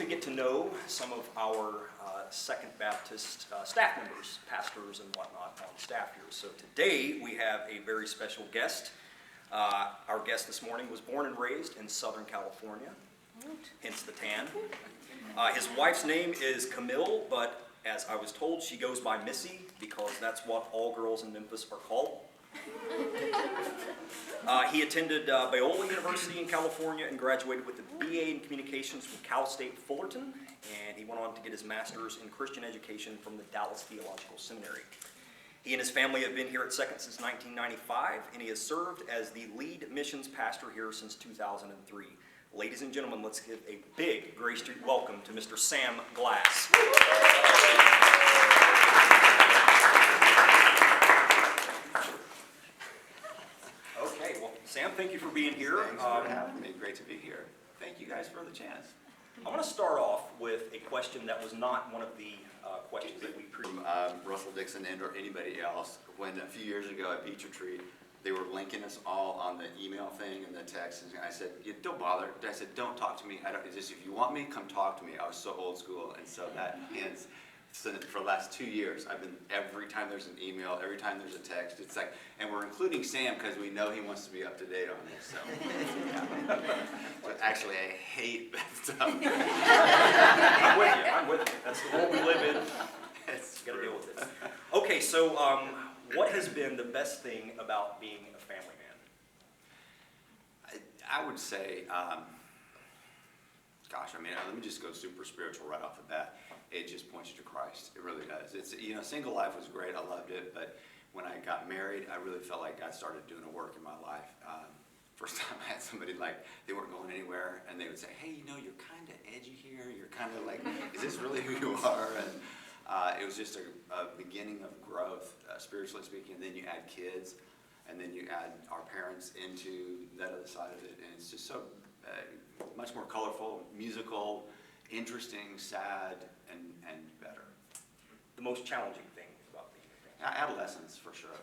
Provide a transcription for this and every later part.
to get to know some of our Second Baptist staff members, pastors and whatnot on staff here. So today we have a very special guest. Our guest this morning was born and raised in Southern California, hence the tan. His wife's name is Camille, but as I was told, she goes by Missy because that's what all girls in Memphis are called. He attended Biola University in California and graduated with a BA in Communications from Cal State Fullerton, and he went on to get his master's in Christian education from the Dallas Theological Seminary. He and his family have been here at Second since 1995, and he has served as the lead missions pastor here since 2003. Ladies and gentlemen, let's give a big Gray Street welcome to Mr. Sam Glass. Okay, well, Sam, thank you for being here. Thanks for having me. Great to be here. Thank you guys for the chance. I want to start off with a question that was not one of the questions that we Russell Dixon and or anybody else, when a few years ago at Beach Retreat, they were linking us all on the email thing and the text, and I said, yeah, don't bother. I said, don't talk to me. Just if you want me, come talk to me. I was so old school, and so that ends. So for the last 2 years, I've been, every time there's an email, every time there's a text, it's like, and we're including Sam because we know he wants to be up to date on this, so. Yeah. But actually, I hate that stuff. I'm with you. That's the world we live in. It's got to deal with it. Okay, so what has been the best thing about being a family man? I would say, gosh, I mean, let me just go super spiritual right off the bat. It just points you to Christ. It really does. It's, you know, single life was great. I loved it. But when I got married, I really felt like God started doing a work in my life. First time I had somebody like, they weren't going anywhere, and they would say, hey, you know, you're kind of edgy here. You're kind of like, is this really who you are? And it was just a beginning of growth, spiritually speaking. And then you add kids, and then you add our parents into that other side of it. And it's just so much more colorful, musical, interesting, sad, and better. The most challenging thing about being a family? Adolescence, for sure.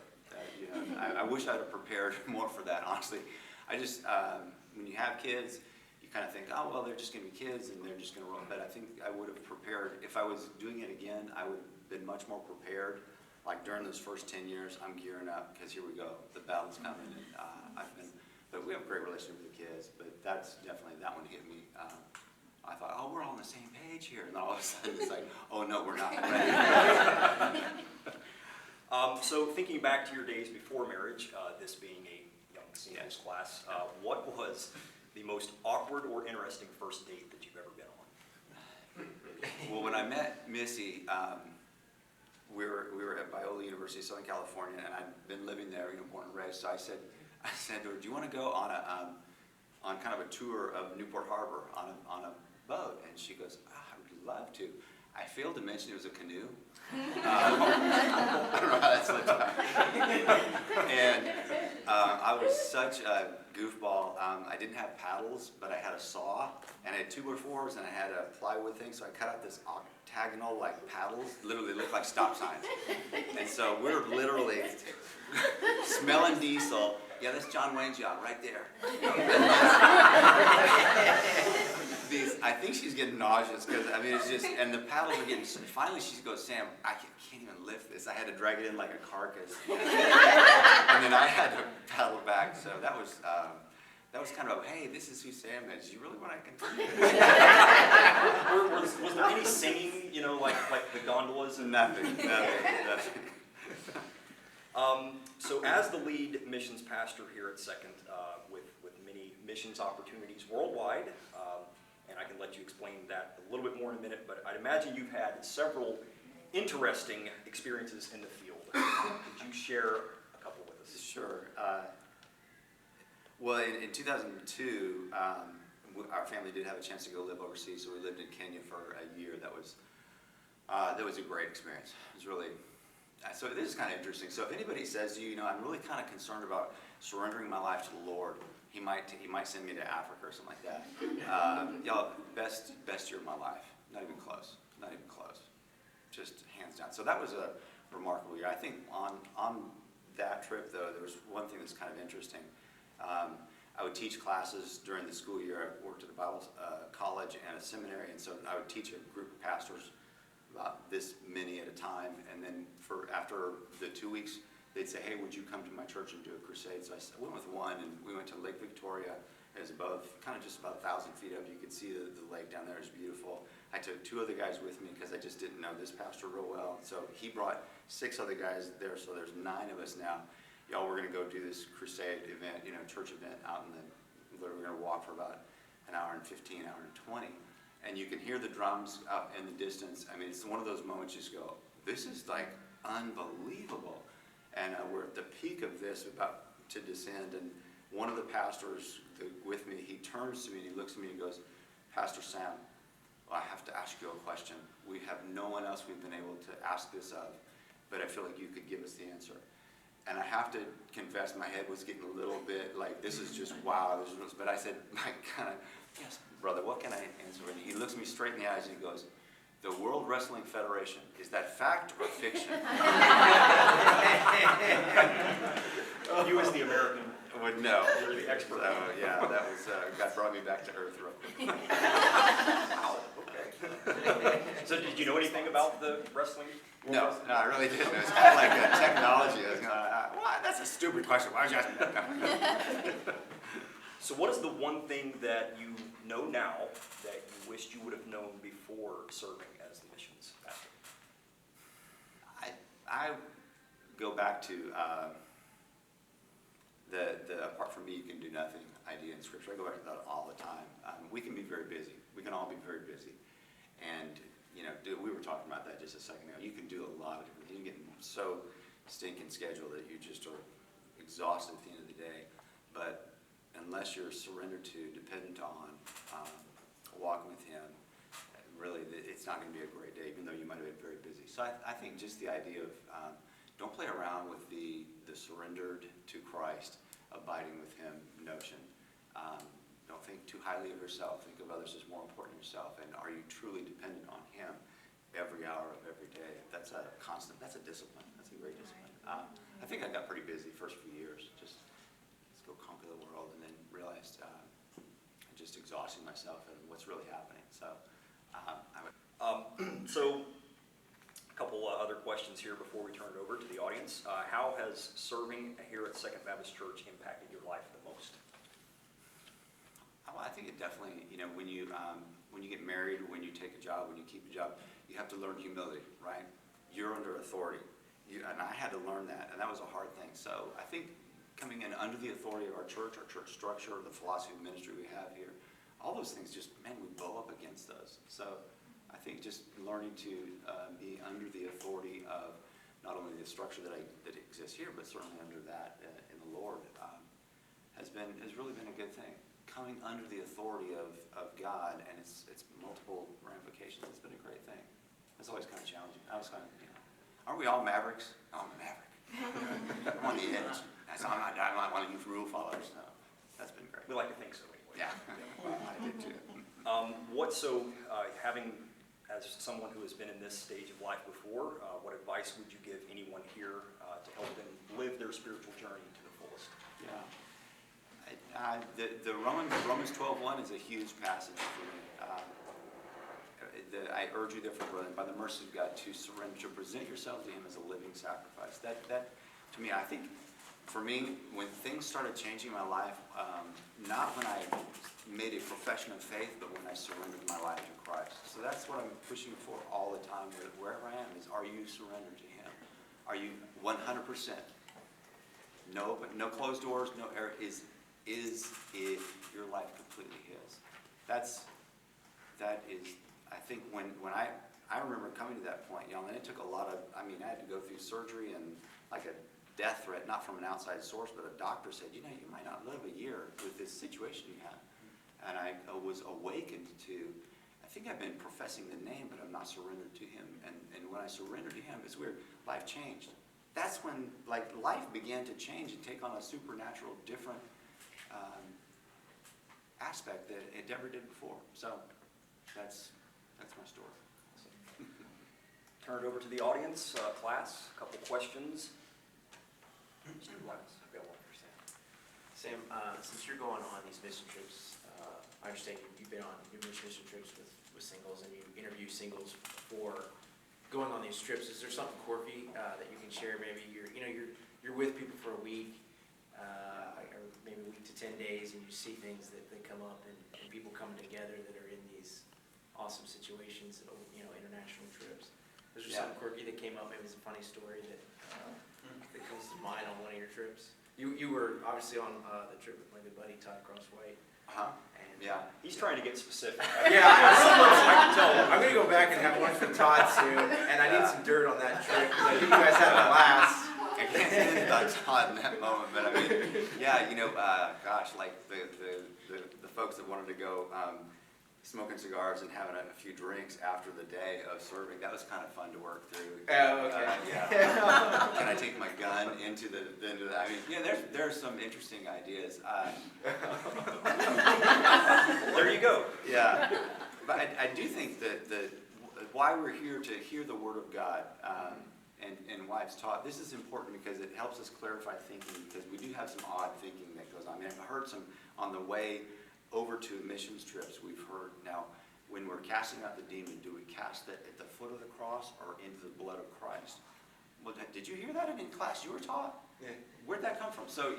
You know, I wish I'd have prepared more for that, honestly. I just, when you have kids, you kind of think, oh, well, they're just going to be kids and they're just going to roll. But I think I would have prepared, if I was doing it again, I would have been much more prepared. Like during those first 10 years, I'm gearing up because here we go, the battle's coming. And but we have a great relationship with the kids, but that's definitely, that one hit me. I thought, oh, we're all on the same page here. And all of a sudden it's like, oh, no, we're not. So thinking back to your days before marriage, this being a young singles class, what was the most awkward or interesting first date that you've ever been on? Well, when I met Missy, we were at Biola University, Southern California, and I'd been living there, you know, born and raised. So I said to her, do you want to go on on kind of a tour of Newport Harbor on a boat? And she goes, I would love to. I failed to mention it was a canoe. I don't know how that slipped out. And I was such a goofball. I didn't have paddles, but I had a saw, and I had 2x4s, and I had a plywood thing, so I cut out this octagonal like paddles, literally looked like stop signs. And so we're literally smelling diesel. Yeah, that's John Wayne's yacht right there. I think she's getting nauseous because, I mean, it's just, and the paddles are getting, finally she goes, Sam, I can't even lift this. I had to drag it in like a carcass. And then I had to paddle back, so that was kind of, hey, this is who Sam is. You really want to continue? Was there any singing, you know, like the gondolas? And Nothing. So as the lead missions pastor here at Second, with many missions opportunities worldwide, and I can let you explain that a little bit more in a minute, but I'd imagine you've had several interesting experiences in the field. Could you share a couple with us? Sure. Well, in 2002, our family did have a chance to go live overseas, so we lived in Kenya for a year. That was a great experience. It was really, so this is kind of interesting. So if anybody says to you, you know, I'm really kind of concerned about surrendering my life to the Lord, he might send me to Africa or something like that. Y'all, best year of my life. Not even close. Not even close. Just hands down. So that was a remarkable year. I think on that trip, though, there was one thing that's kind of interesting. I would teach classes during the school year. I worked at a Bible college and a seminary, and so I would teach a group of pastors about this many at a time. And then after the 2 weeks, they'd say, hey, would you come to my church and do a crusade? So I went with one, and we went to Lake Victoria. It was above, kind of just about 1,000 feet up. You could see the lake down there. It was beautiful. I took 2 other guys with me because I just didn't know this pastor real well. So he brought 6 other guys there, so there's 9 of us now. Y'all, we're going to go do this crusade event, church event out in the, literally we're going to walk for about an hour and 15, hour and 20. And you can hear the drums out in the distance. I mean, it's one of those moments you just go, this is like unbelievable. And we're at the peak of this, about to descend. And one of the pastors with me, he turns to me and he looks at me and goes, Pastor Sam, I have to ask you a question. We have no one else we've been able to ask this of, but I feel like you could give us the answer. And I have to confess, my head was getting a little bit like, this is just wow. But I said, yes, brother, what can I answer? And he looks me straight in the eyes and he goes, the World Wrestling Federation, is that fact or fiction? You as the American would know. You're the expert. So, yeah, that was, God brought me back to earth real quick. Wow, okay. So did you know anything about the wrestling? No, I really didn't. It was kind of like technology. I was going, well, that's a stupid question. Why would you ask me that? So what is the one thing that you know now that you wished you would have known before serving as the missions pastor? I go back to the apart from me you can do nothing idea in Scripture. I go back to that all the time. We can be very busy. We can all be very busy. And, we were talking about that just a second ago. You can do a lot of different things. You can get so stinking scheduled that you just are exhausted at the end of the day. But unless you're surrendered to, dependent on, walking with Him, really, it's not going to be a great day, even though you might have been very busy. So I think just the idea of don't play around with the surrendered to Christ, abiding with Him notion. Don't think too highly of yourself. Think of others as more important than yourself. And are you truly dependent on Him every hour of every day? That's a constant. That's a discipline. That's a great discipline. I think I got pretty busy the first few years. Just let's go conquer the world, and then realized I'm just exhausting myself and what's really happening. So So a couple other questions here before we turn it over to the audience. How has serving here at Second Baptist Church impacted your life the most? Well, I think it definitely, when you get married, when you take a job, when you keep a job, you have to learn humility, right? You're under authority. And I had to learn that, and that was a hard thing. So I think coming in under the authority of our church structure, the philosophy of ministry we have here, all those things just, we blow up against those. So I think just learning to be under the authority of not only the structure that exists here, but certainly under that in the Lord has really been a good thing. Coming under the authority of God and its multiple ramifications, it's been a great thing. It's always kind of challenging. I was kind of, aren't we all mavericks? I'm a maverick. I'm on the edge. I'm not one of you rule followers. No, that's been great. We like to think so anyway. Yeah, well, I did too. Having, as someone who has been in this stage of life before, what advice would you give anyone here to help them live their spiritual journey to the fullest? Yeah. The Romans 12:1 is a huge passage for me. I urge you therefore, brethren, by the mercy of God, to surrender, to present yourselves to Him as a living sacrifice. That to me, I think, for me, when things started changing my life, not when I made a profession of faith, but when I surrendered my life to Christ. So that's what I'm pushing for all the time, wherever I am, is are you surrendered to Him? Are you 100%? No closed doors, no error. Is your life completely His? That is, I think when I remember coming to that point, and it took a lot of, I had to go through surgery and like a death threat, not from an outside source, but a doctor said, you might not live a year with this situation you have. And I was awakened to, I think I've been professing the name, but I'm not surrendered to Him. And when I surrendered to Him, it's weird, life changed. That's when life began to change and take on a supernatural, different aspect that it never did before. So that's my story. Turn it over to the audience, class. A couple questions. Mr. Lance, available for Sam. Sam, since you're going on these mission trips, I understand you've been on numerous mission trips with singles, and you interview singles for going on these trips. Is there something quirky that you can share? Maybe you're with people for a week, or maybe a week to 10 days, and you see things that come up, and people coming together that are in these awesome situations, international trips. Is there something quirky that came up? Maybe it's a funny story that comes to mind on one of your trips. You were obviously on the trip with my good buddy Todd Crosswhite. And, Yeah. He's trying to get specific. Yeah, I can tell. I'm gonna go back and have lunch with Todd soon, and I need some dirt on that trip because I think you guys had a blast. I can't say anything about Todd in that moment, but I mean, yeah, gosh, like the folks that wanted to go smoking cigars and having a few drinks after the day of serving, that was kind of fun to work through. Oh, okay. Yeah. Can I take my gun into the? I mean, yeah, there's some interesting ideas. There you go. Yeah, but I do think that why we're here to hear the Word of God and why it's taught, this is important because it helps us clarify thinking, because we do have some odd thinking that goes on. I mean, I've heard some on the way over to missions trips. We've heard, now, when we're casting out the demon, do we cast it at the foot of the cross or into the blood of Christ? Well, did you hear that in class you were taught? Yeah. Where'd that come from? So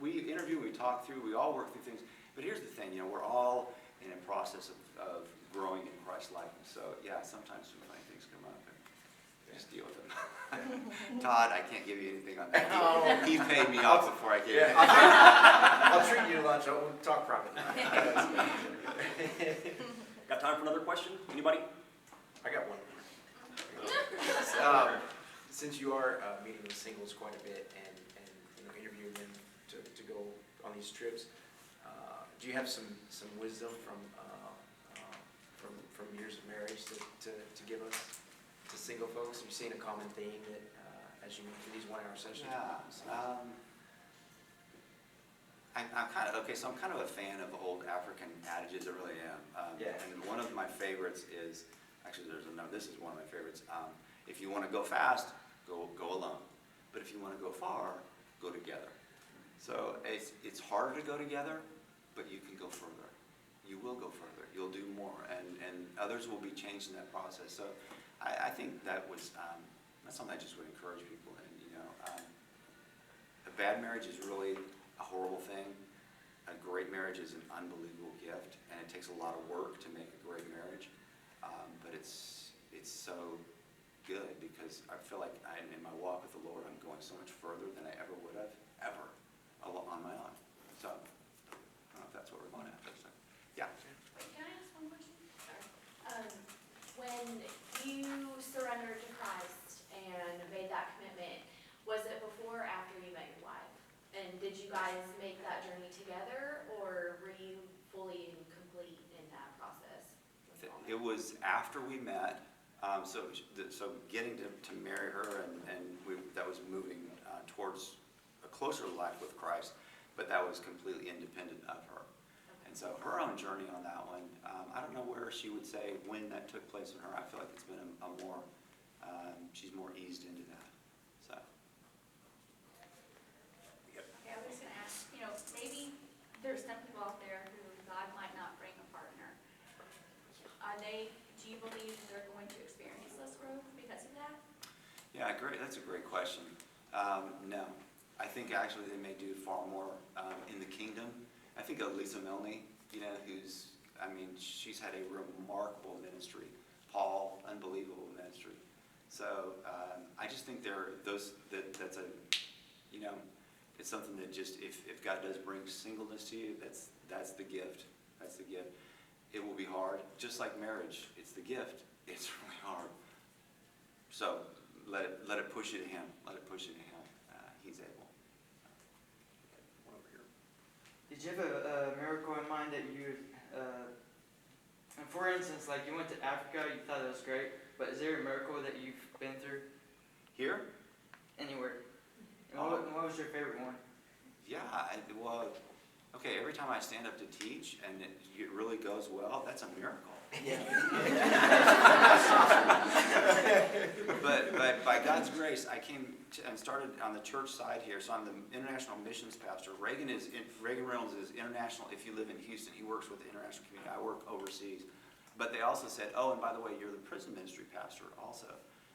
we interview, we talk through, we all work through things. But here's the thing, we're all in a process of growing in Christ likeness. So yeah, sometimes some funny things come up and just deal with them. Todd, I can't give you anything on that. He paid me off before I gave Yeah, him. I'll treat you to lunch. We'll talk privately. Got time for another question? Anybody? I got one. Since you are meeting with singles quite a bit and interviewing them to go on these trips, do you have some wisdom from years of marriage to give us to single folks? Have you seen a common theme that as you move through these 1-hour sessions? Yeah. I'm kind of, so I'm kind of a fan of old African adages, I really am. Yeah. And one of my favorites is, actually this is one of my favorites. If you want to go fast, go alone. But if you want to go far, go together. So it's harder to go together, but you can go further. You will go further. You'll do more, and others will be changed in that process. So I think that's something I just would encourage people in. A bad marriage is really a horrible thing. A great marriage is an unbelievable gift, and it takes a lot of work to make a great marriage. But it's so good because I feel like in my walk with the Lord, I'm going so much further than I ever would have, ever, on my own. So I don't know if that's what we're going after. So, yeah. Can I ask one question? Sorry. When you surrendered to Christ and made that commitment, was it before or after you met your wife? And did you guys make that journey together, or were you fully and complete in that process? It was after we met. So getting to marry her, and that was moving towards a closer life with Christ, but that was completely independent of her. And so her own journey on that one, I don't know where she would say when that took place in her. I feel like it's been a more, she's more eased into that. So. Okay, I was just gonna ask, maybe there's some people out there who God might not bring a partner. Do you believe they're going to experience less growth because of that? Yeah, great. That's a great question. No, I think actually they may do far more in the kingdom. I think of Lisa Milne, she's had a remarkable ministry. Paul, unbelievable ministry. So I just think that's it's something that just, if God does bring singleness to you, that's the gift. That's the gift. It will be hard, just like marriage. It's the gift. It's really hard. So let it push you to Him. Let it push you to Him. He's able. One over here. Did you have a miracle in mind that you, for instance, like you went to Africa, you thought it was great, but is there a miracle that you've been through Here? anywhere? And what was your favorite one? Yeah, okay, every time I stand up to teach and it really goes well, that's a miracle. But by God's grace, I came and started on the church side here. So I'm the international missions pastor. Reagan Reynolds is international. If you live in Houston, he works with the international community. I work overseas. But they also said, oh, and by the way, you're the prison ministry pastor also.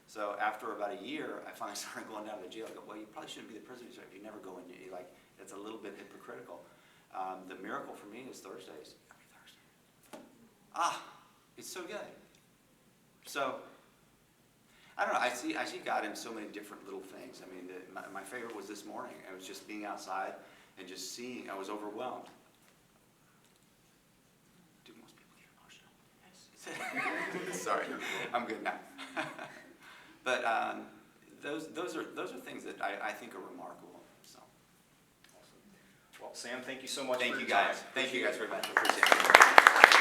So after about a year, I finally started going down to the jail. I go, well, you probably shouldn't be the prison ministry if you never go in. Like, it's a little bit hypocritical. The miracle for me is Thursdays. Every Thursday. It's so good. So, I don't know. I see God in so many different little things. I mean, my favorite was this morning. I was just being outside and just seeing. I was overwhelmed. Do most people get emotional? Yes. Sorry, I'm good now. But those are things that I think are remarkable. So. Awesome. Well, Sam, thank you so much for Thank your you guys. time. Thank you Appreciate guys it. very much. I appreciate it.